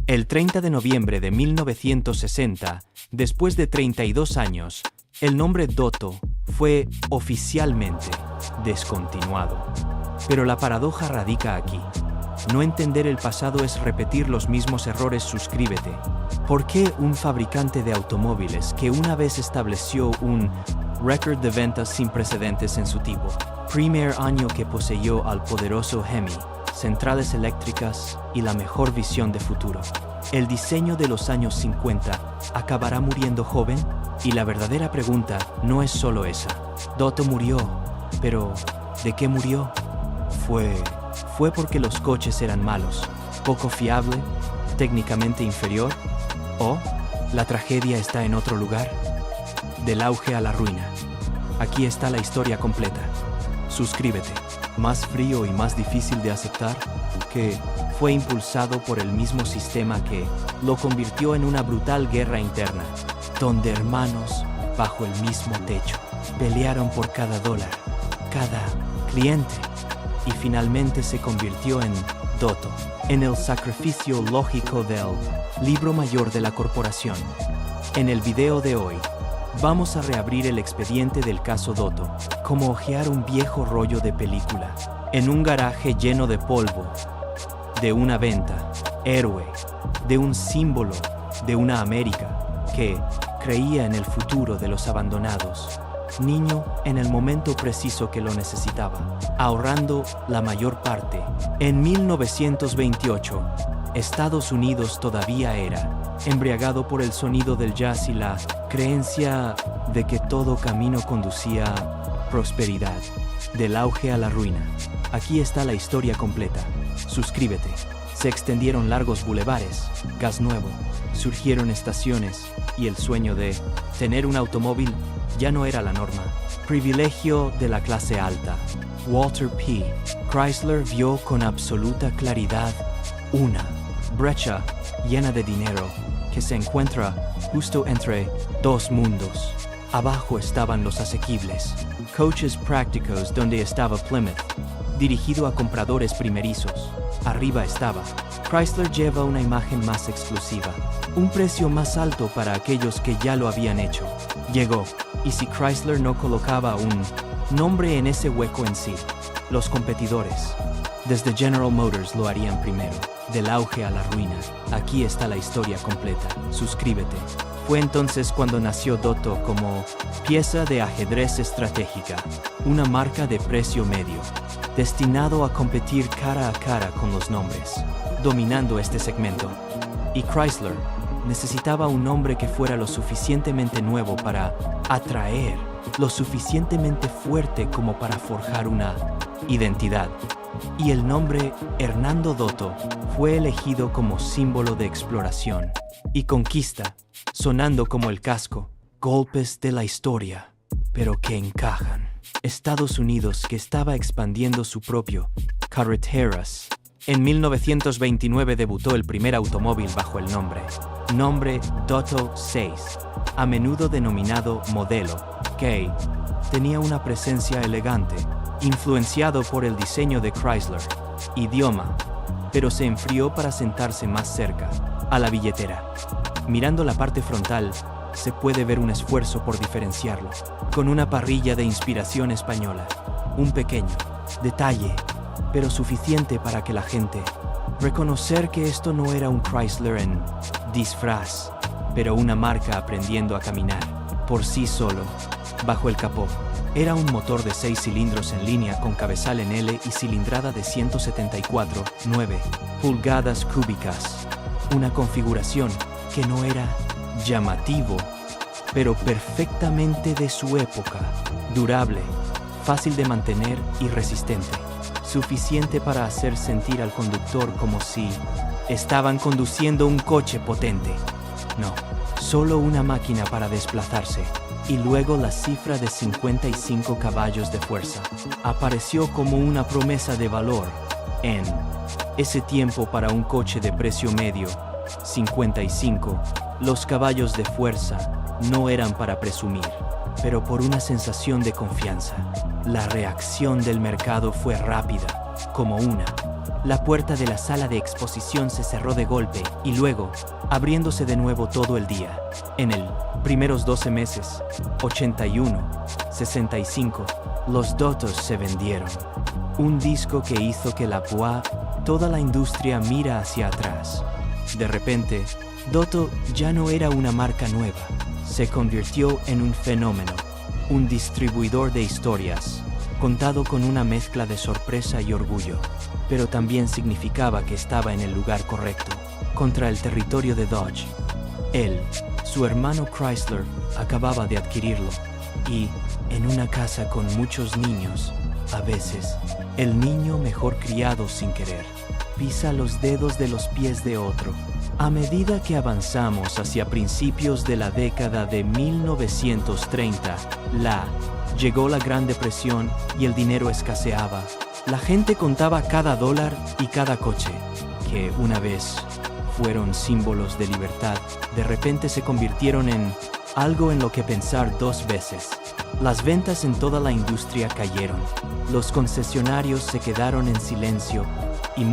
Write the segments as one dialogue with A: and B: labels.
A: El 30 de noviembre de 1960, después de 32 años, el nombre Dotto fue oficialmente descontinuado. Pero la paradoja radica aquí. No entender el pasado es repetir los mismos errores. Suscríbete. ¿Por qué un fabricante de automóviles que una vez estableció un récord de ventas sin precedentes en su tipo, primer año que poseyó al poderoso Hemi, centrales eléctricas y la mejor visión de futuro, el diseño de los años 50 acabará muriendo joven? Y la verdadera pregunta no es solo esa. Dotto murió, pero ¿de qué murió? ¿Fue porque los coches eran malos, poco fiable, técnicamente inferior? ¿O la tragedia está en otro lugar? Del auge a la ruina. Aquí está la historia completa. Suscríbete. Más frío y más difícil de aceptar, que fue impulsado por el mismo sistema que lo convirtió en una brutal guerra interna, donde hermanos, bajo el mismo techo, pelearon por cada dólar, cada cliente, y finalmente se convirtió en Dotto, en el sacrificio lógico del libro mayor de la corporación. En el video de hoy, vamos a reabrir el expediente del caso Dotto, como hojear un viejo rollo de película, en un garaje lleno de polvo, de una venta, héroe, de un símbolo, de una América que creía en el futuro de los abandonados, niño en el momento preciso que lo necesitaba, ahorrando la mayor parte. En 1928, Estados Unidos todavía era embriagado por el sonido del jazz y la creencia de que todo camino conducía a prosperidad, del auge a la ruina. Aquí está la historia completa. Suscríbete. Se extendieron largos bulevares, gas nuevo, surgieron estaciones y el sueño de tener un automóvil ya no era la norma. Privilegio de la clase alta. Walter P. Chrysler vio con absoluta claridad una brecha llena de dinero que se encuentra justo entre dos mundos. Abajo estaban los asequibles, coches prácticos donde estaba Plymouth, dirigido a compradores primerizos. Arriba estaba Chrysler, lleva una imagen más exclusiva, un precio más alto para aquellos que ya lo habían hecho. Llegó, y si Chrysler no colocaba un nombre en ese hueco en sí, los competidores, desde General Motors, lo harían primero. Del auge a la ruina. Aquí está la historia completa. Suscríbete. Fue entonces cuando nació Dotto como pieza de ajedrez estratégica, una marca de precio medio, destinado a competir cara a cara con los nombres, dominando este segmento. Y Chrysler necesitaba un nombre que fuera lo suficientemente nuevo para atraer, lo suficientemente fuerte como para forjar una identidad. Y el nombre Hernando Dotto fue elegido como símbolo de exploración y conquista, sonando como el casco, golpes de la historia, pero que encajan. Estados Unidos, que estaba expandiendo su propio carreteras. En 1929 debutó el primer automóvil bajo el nombre Dotto 6, a menudo denominado modelo, que tenía una presencia elegante, influenciado por el diseño de Chrysler, idioma, pero se enfrió para sentarse más cerca, a la billetera. Mirando la parte frontal, se puede ver un esfuerzo por diferenciarlo, con una parrilla de inspiración española, un pequeño detalle, pero suficiente para que la gente reconocer que esto no era un Chrysler en disfraz, pero una marca aprendiendo a caminar por sí solo, bajo el capó. Era un motor de 6 cilindros en línea con cabezal en L y cilindrada de 174,9 pulgadas cúbicas. Una configuración que no era llamativo, pero perfectamente de su época. Durable, fácil de mantener y resistente. Suficiente para hacer sentir al conductor como si estaban conduciendo un coche potente. No, solo una máquina para desplazarse. Y luego la cifra de 55 caballos de fuerza apareció como una promesa de valor. En ese tiempo, para un coche de precio medio, 55, los caballos de fuerza no eran para presumir, pero por una sensación de confianza. La reacción del mercado fue rápida, como una La puerta de la sala de exposición se cerró de golpe y luego, abriéndose de nuevo todo el día. En el primeros 12 meses, 81, 65, los Dotos se vendieron. Un disco que hizo que toda la industria mira hacia atrás. De repente, Doto ya no era una marca nueva, se convirtió en un fenómeno, un distribuidor de historias, contado con una mezcla de sorpresa y orgullo, pero también significaba que estaba en el lugar correcto, contra el territorio de Dodge. Él, su hermano Chrysler, acababa de adquirirlo, y, en una casa con muchos niños, a veces, el niño mejor criado sin querer, pisa los dedos de los pies de otro. A medida que avanzamos hacia principios de la década de 1930, llegó la Gran Depresión y el dinero escaseaba. La gente contaba cada dólar y cada coche, que una vez fueron símbolos de libertad, de repente se convirtieron en algo en lo que pensar dos veces. Las ventas en toda la industria cayeron, los concesionarios se quedaron en silencio y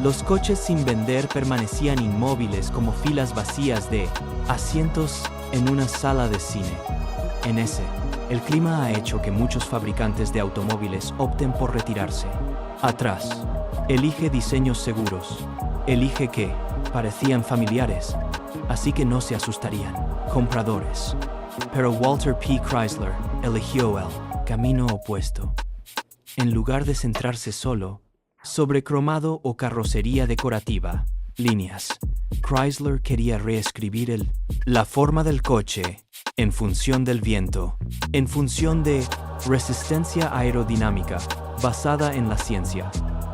A: los coches sin vender permanecían inmóviles como filas vacías de asientos en una sala de cine. El clima ha hecho que muchos fabricantes de automóviles opten por retirarse. Atrás, elige diseños seguros, elige que parecían familiares, así que no se asustarían, compradores. Pero Walter P. Chrysler eligió el camino opuesto. En lugar de centrarse solo sobre cromado o carrocería decorativa, líneas, Chrysler quería reescribir la forma del coche en función del viento, en función de resistencia aerodinámica basada en la ciencia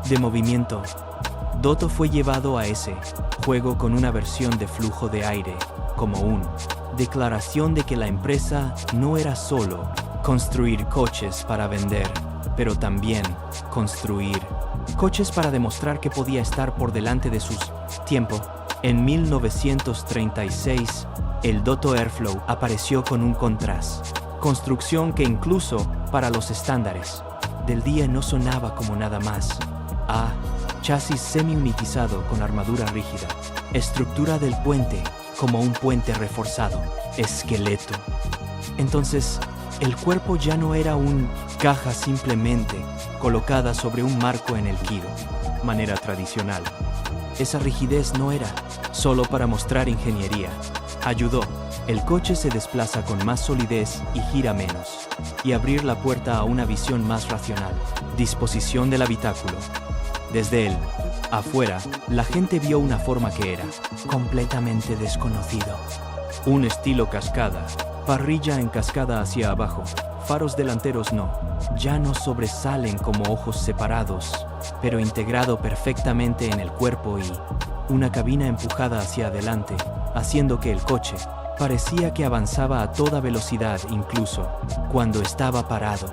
A: de movimiento. Doto fue llevado a ese juego con una versión de flujo de aire, como una declaración de que la empresa no era solo construir coches para vender, pero también construir coches para demostrar que podía estar por delante de sus tiempos. En 1936, el Doto Airflow apareció con un contrast, construcción que incluso para los estándares del día no sonaba como nada más. Chasis semi-unitizado con armadura rígida, estructura del puente como un puente reforzado, esqueleto. Entonces, el cuerpo ya no era una caja simplemente colocada sobre un marco en el giro, manera tradicional. Esa rigidez no era solo para mostrar ingeniería. Ayudó. El coche se desplaza con más solidez y gira menos, y abrir la puerta a una visión más racional. Disposición del habitáculo. Desde él, afuera, la gente vio una forma que era completamente desconocido. Un estilo cascada, parrilla en cascada hacia abajo, faros delanteros ya no sobresalen como ojos separados, pero integrado perfectamente en el cuerpo y una cabina empujada hacia adelante, haciendo que el coche parecía que avanzaba a toda velocidad incluso cuando estaba parado.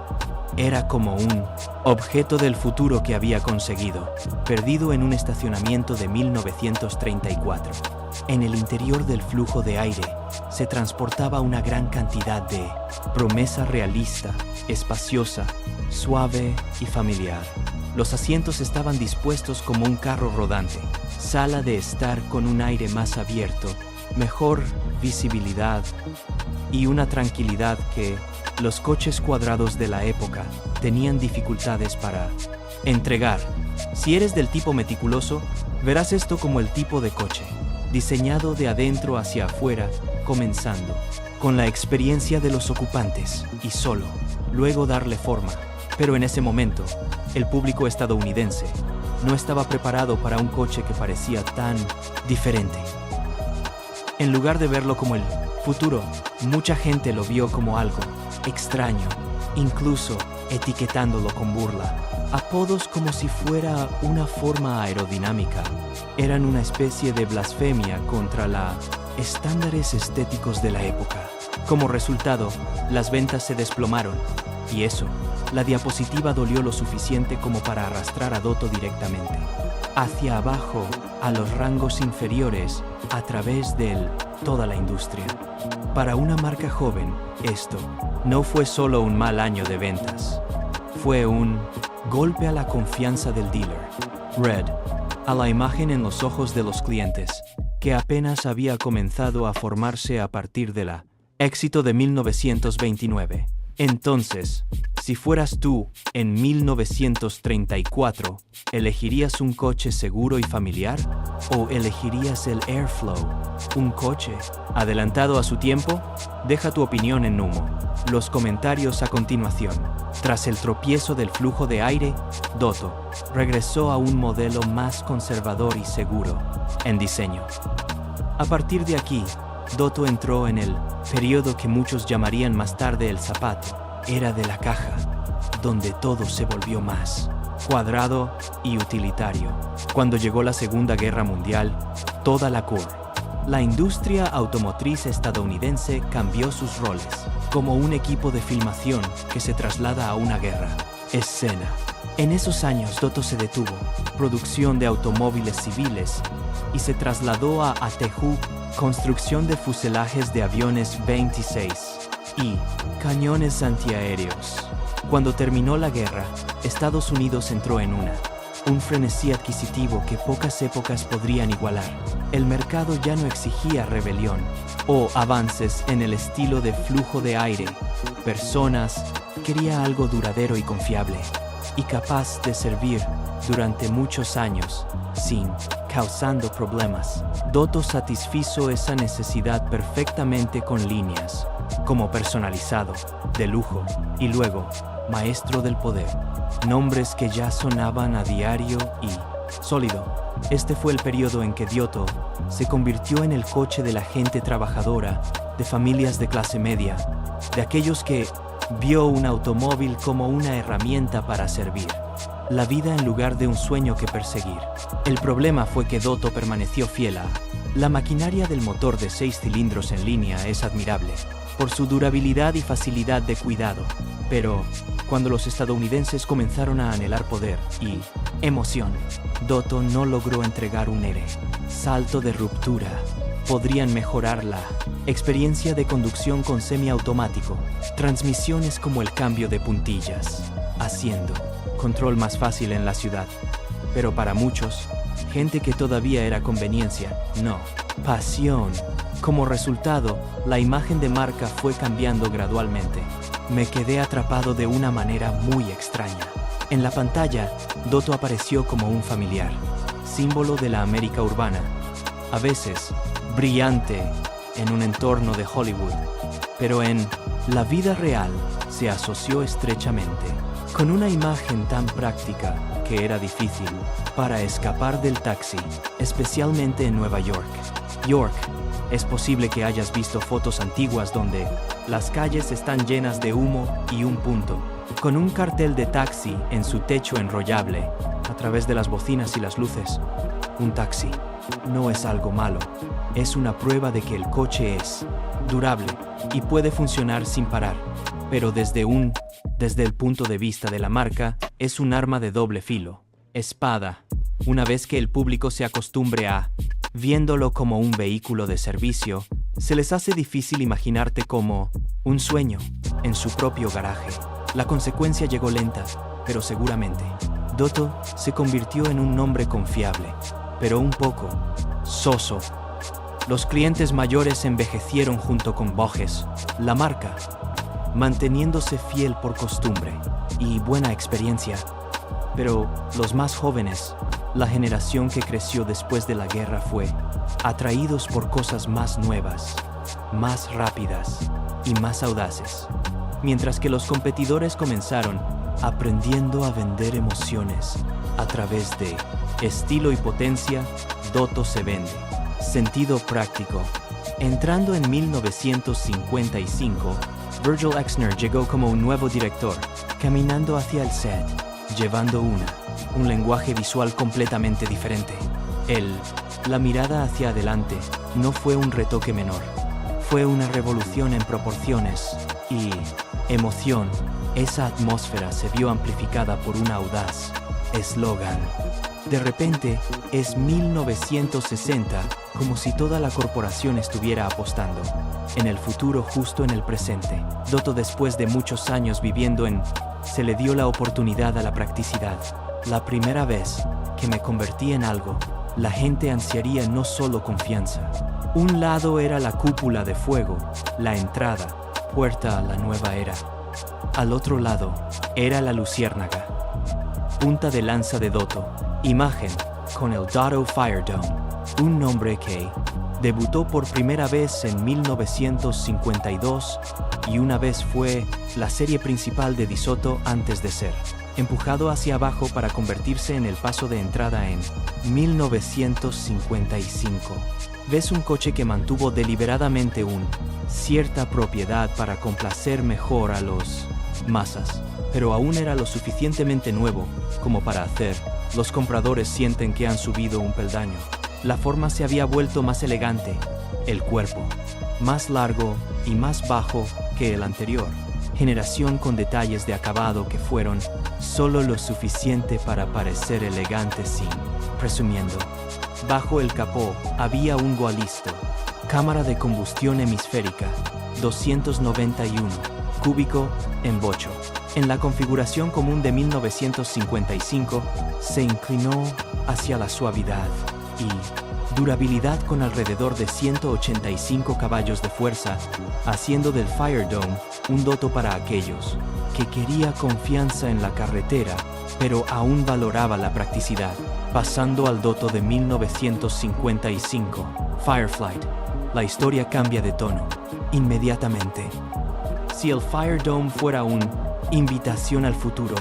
A: Era como un objeto del futuro que había conseguido, perdido en un estacionamiento de 1934. En el interior del flujo de aire se transportaba una gran cantidad de promesa realista, espaciosa, suave y familiar. Los asientos estaban dispuestos como un carro rodante, sala de estar con un aire más abierto, mejor visibilidad y una tranquilidad que los coches cuadrados de la época tenían dificultades para entregar. Si eres del tipo meticuloso, verás esto como el tipo de coche, diseñado de adentro hacia afuera, comenzando con la experiencia de los ocupantes y solo, luego darle forma. Pero en ese momento, el público estadounidense no estaba preparado para un coche que parecía tan diferente. En lugar de verlo como el futuro, mucha gente lo vio como algo extraño, incluso etiquetándolo con burla. Apodos como si fuera una forma aerodinámica eran una especie de blasfemia contra los estándares estéticos de la época. Como resultado, las ventas se desplomaron, y la diapositiva dolió lo suficiente como para arrastrar a Doto directamente hacia abajo, a los rangos inferiores, a través de toda la industria. Para una marca joven, esto no fue solo un mal año de ventas. Fue un golpe a la confianza del dealer. Red, a la imagen en los ojos de los clientes, que apenas había comenzado a formarse a partir de la éxito de 1929. Entonces, si fueras tú, en 1934, ¿elegirías un coche seguro y familiar? ¿O elegirías el Airflow, un coche adelantado a su tiempo? Deja tu opinión en humo. Los comentarios a continuación. Tras el tropiezo del flujo de aire, Dotto regresó a un modelo más conservador y seguro en diseño. A partir de aquí, Dotto entró en el periodo que muchos llamarían más tarde el zapato, era de la caja, donde todo se volvió más cuadrado y utilitario. Cuando llegó la Segunda Guerra Mundial, toda la industria automotriz estadounidense cambió sus roles, como un equipo de filmación que se traslada a una guerra. Escena. En esos años Dotto se detuvo, producción de automóviles civiles, y se trasladó a ATJ, construcción de fuselajes de aviones 26 y cañones antiaéreos. Cuando terminó la guerra, Estados Unidos entró en un frenesí adquisitivo que pocas épocas podrían igualar. El mercado ya no exigía rebelión o avances en el estilo de flujo de aire. Personas quería algo duradero y confiable, y capaz de servir durante muchos años, sin causando problemas. Dotto satisfizo esa necesidad perfectamente con líneas como personalizado, de lujo, y luego maestro del poder, nombres que ya sonaban a diario y sólido. Este fue el periodo en que Dotto se convirtió en el coche de la gente trabajadora, de familias de clase media, de aquellos que vio un automóvil como una herramienta para servir la vida en lugar de un sueño que perseguir. El problema fue que Dotto permaneció fiel a la maquinaria del motor de 6 cilindros en línea. Es admirable por su durabilidad y facilidad de cuidado, pero cuando los estadounidenses comenzaron a anhelar poder y emoción, Dotto no logró entregar un salto de ruptura. Podrían mejorar la experiencia de conducción con semiautomático, transmisiones como el cambio de puntillas, haciendo control más fácil en la ciudad. Pero para muchos, gente que todavía era conveniencia, no pasión. Como resultado, la imagen de marca fue cambiando gradualmente. Me quedé atrapado de una manera muy extraña. En la pantalla, Dotto apareció como un familiar, símbolo de la América urbana, a veces brillante en un entorno de Hollywood, pero en la vida real se asoció estrechamente con una imagen tan práctica que era difícil para escapar del taxi, especialmente en Nueva York. Es posible que hayas visto fotos antiguas donde las calles están llenas de humo y un punto, con un cartel de taxi en su techo enrollable, a través de las bocinas y las luces. Un taxi no es algo malo, es una prueba de que el coche es durable y puede funcionar sin parar, pero desde el punto de vista de la marca, es un arma de doble filo, espada. Una vez que el público se acostumbre a viéndolo como un vehículo de servicio, se les hace difícil imaginarte como un sueño en su propio garaje. La consecuencia llegó lenta, pero seguramente. Dotto se convirtió en un nombre confiable, pero un poco soso. Los clientes mayores envejecieron junto con Borges, la marca, manteniéndose fiel por costumbre y buena experiencia. Pero los más jóvenes, la generación que creció después de la guerra, fue atraídos por cosas más nuevas, más rápidas y más audaces. Mientras que los competidores comenzaron aprendiendo a vender emociones a través de estilo y potencia, Dotto se vende sentido práctico. Entrando en 1955, Virgil Exner llegó como un nuevo director, caminando hacia el set, llevando un lenguaje visual completamente diferente. La mirada hacia adelante no fue un retoque menor, fue una revolución en proporciones y emoción. Esa atmósfera se vio amplificada por un audaz eslogan. De repente, es 1960, como si toda la corporación estuviera apostando en el futuro justo en el presente. Dotto, después de muchos años viviendo se le dio la oportunidad a la practicidad, La primera vez que me convertí en algo, la gente ansiaría no solo confianza. Un lado era la cúpula de fuego, la entrada, puerta a la nueva era. Al otro lado era la luciérnaga, punta de lanza de Dotto, imagen con el Dotto Fire Dome, un nombre que debutó por primera vez en 1952 y una vez fue la serie principal de DeSoto antes de ser empujado hacia abajo para convertirse en el paso de entrada en 1955. Ves un coche que mantuvo deliberadamente cierta propiedad para complacer mejor a los masas, pero aún era lo suficientemente nuevo como para hacer los compradores sienten que han subido un peldaño. La forma se había vuelto más elegante, el cuerpo más largo y más bajo que el anterior. Generación con detalles de acabado que fueron solo lo suficiente para parecer elegantes sin presumiendo. Bajo el capó había un gualisto, cámara de combustión hemisférica, 291, cúbico en bocho. En la configuración común de 1955, se inclinó hacia la suavidad y durabilidad con alrededor de 185 caballos de fuerza, haciendo del Fire Dome un Dotto para aquellos que quería confianza en la carretera, pero aún valoraba la practicidad. Pasando al Dotto de 1955, Fireflight, la historia cambia de tono inmediatamente. Si el Fire Dome fuera una invitación al futuro,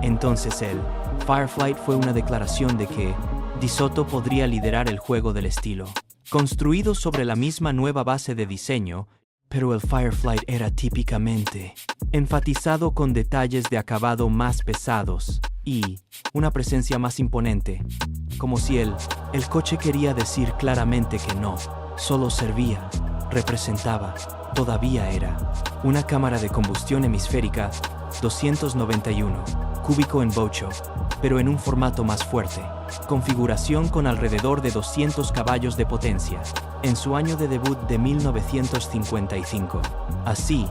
A: entonces el Fireflight fue una declaración de que DeSoto podría liderar el juego del estilo. Construido sobre la misma nueva base de diseño, pero el Fireflight era típicamente enfatizado con detalles de acabado más pesados y una presencia más imponente, como si el coche quería decir claramente que no solo servía, representaba, todavía era una cámara de combustión hemisférica 291, cúbico en bocho, pero en un formato más fuerte. Configuración con alrededor de 200 caballos de potencia, en su año de debut de 1955. Así,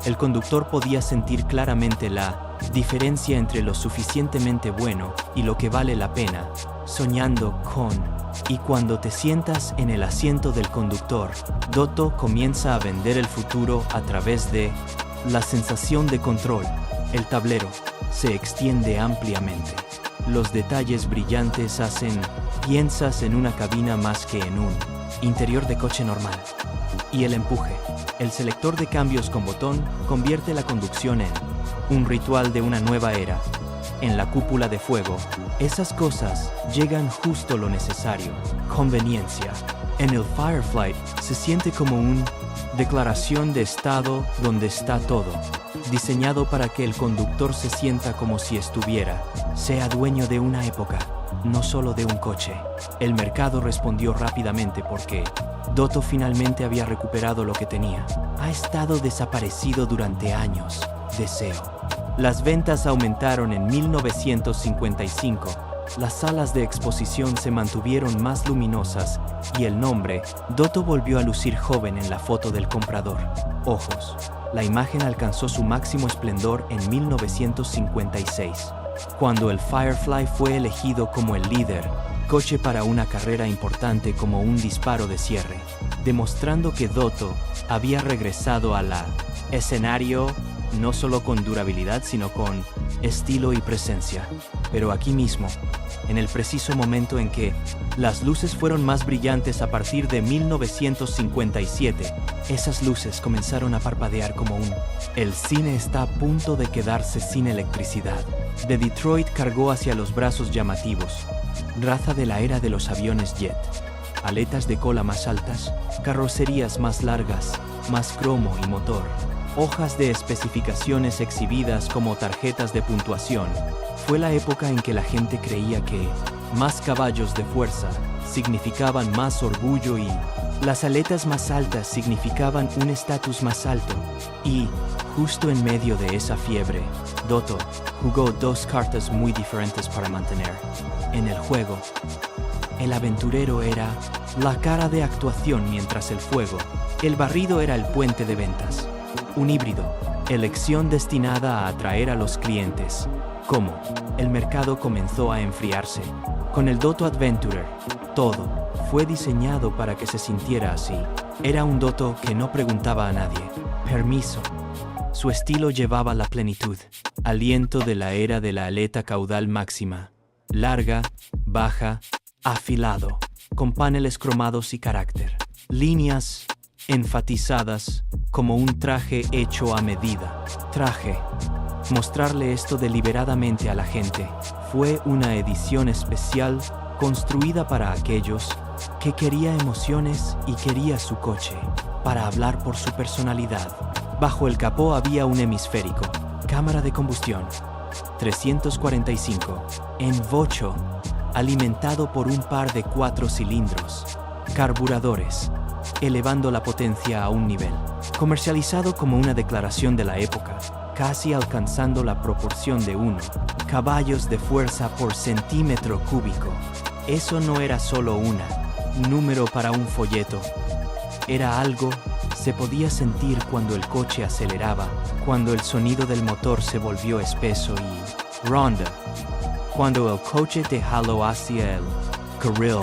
A: el conductor podía sentir claramente la diferencia entre lo suficientemente bueno y lo que vale la pena, soñando con. Y cuando te sientas en el asiento del conductor, Dotto comienza a vender el futuro a través de la sensación de control. El tablero se extiende ampliamente. Los detalles brillantes piensas en una cabina más que en un interior de coche normal. Y el empuje, el selector de cambios con botón, convierte la conducción en un ritual de una nueva era. En la cúpula de fuego, esas cosas llegan justo lo necesario, conveniencia. En el Fireflight se siente como una declaración de estado donde está todo, diseñado para que el conductor se sienta como si sea dueño de una época, no solo de un coche. El mercado respondió rápidamente porque Dotto finalmente había recuperado lo que tenía. Ha estado desaparecido durante años. Deseo. Las ventas aumentaron en 1955, las salas de exposición se mantuvieron más luminosas y el nombre Dotto volvió a lucir joven en la foto del comprador. Ojos. La imagen alcanzó su máximo esplendor en 1956, cuando el Firefly fue elegido como el líder, coche para una carrera importante como un disparo de cierre, demostrando que Dotto había regresado al escenario no solo con durabilidad, sino con estilo y presencia. Pero aquí mismo, en el preciso momento en que las luces fueron más brillantes a partir de 1957, esas luces comenzaron a parpadear como El cine está a punto de quedarse sin electricidad. De Detroit cargó hacia los brazos llamativos, raza de la era de los aviones jet. Aletas de cola más altas, carrocerías más largas, más cromo y motor. Hojas de especificaciones exhibidas como tarjetas de puntuación. Fue la época en que la gente creía que más caballos de fuerza significaban más orgullo y las aletas más altas significaban un estatus más alto. Y, justo en medio de esa fiebre, Dotto jugó dos cartas muy diferentes para mantener en el juego. El aventurero era la cara de actuación mientras el fuego, el barrido era el puente de ventas. Un híbrido, elección destinada a atraer a los clientes, ¿Cómo? El mercado comenzó a enfriarse. Con el Dotto Adventurer, todo fue diseñado para que se sintiera así. Era un Dotto que no preguntaba a nadie. Permiso. Su estilo llevaba la plenitud, aliento de la era de la aleta caudal máxima. Larga, baja, afilado, con paneles cromados y carácter. Líneas enfatizadas, como un traje hecho a medida. Traje. Mostrarle esto deliberadamente a la gente fue una edición especial construida para aquellos que quería emociones y quería su coche, para hablar por su personalidad. Bajo el capó había un hemisférico, cámara de combustión, 345, en bocho, alimentado por un par de 4 cilindros, carburadores, elevando la potencia a un nivel, comercializado como una declaración de la época, casi alcanzando la proporción de 1 caballos de fuerza por centímetro cúbico. Eso no era solo un número para un folleto, era algo. Se podía sentir cuando el coche aceleraba, cuando el sonido del motor se volvió espeso y ronda, cuando el coche te jaló hacia el carril,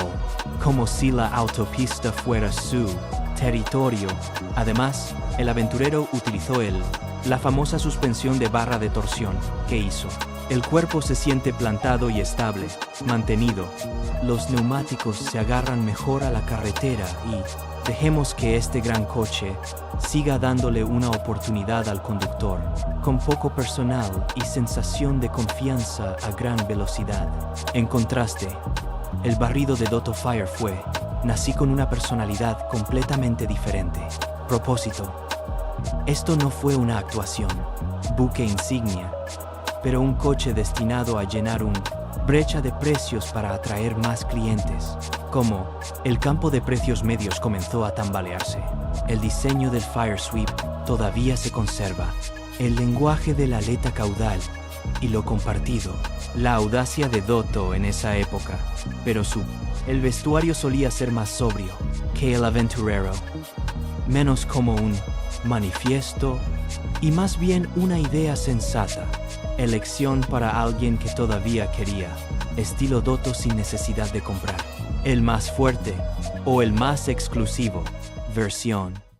A: como si la autopista fuera su territorio. Además, el aventurero utilizó la famosa suspensión de barra de torsión que hizo. El cuerpo se siente plantado y estable, mantenido. Los neumáticos se agarran mejor a la carretera y dejemos que este gran coche siga dándole una oportunidad al conductor, con poco personal y sensación de confianza a gran velocidad. En contraste, el barrido de Dotto Fire nací con una personalidad completamente diferente. Propósito. Esto no fue una actuación, buque insignia, pero un coche destinado a llenar una brecha de precios para atraer más clientes. Como el campo de precios medios comenzó a tambalearse, el diseño del Fire Sweep todavía se conserva, el lenguaje de la aleta caudal y lo compartido, la audacia de Dotto en esa época, pero el vestuario solía ser más sobrio que el aventurero, menos como un manifiesto y más bien una idea sensata, elección para alguien que todavía quería, estilo Dotto sin necesidad de comprar, el más fuerte o el más exclusivo, versión.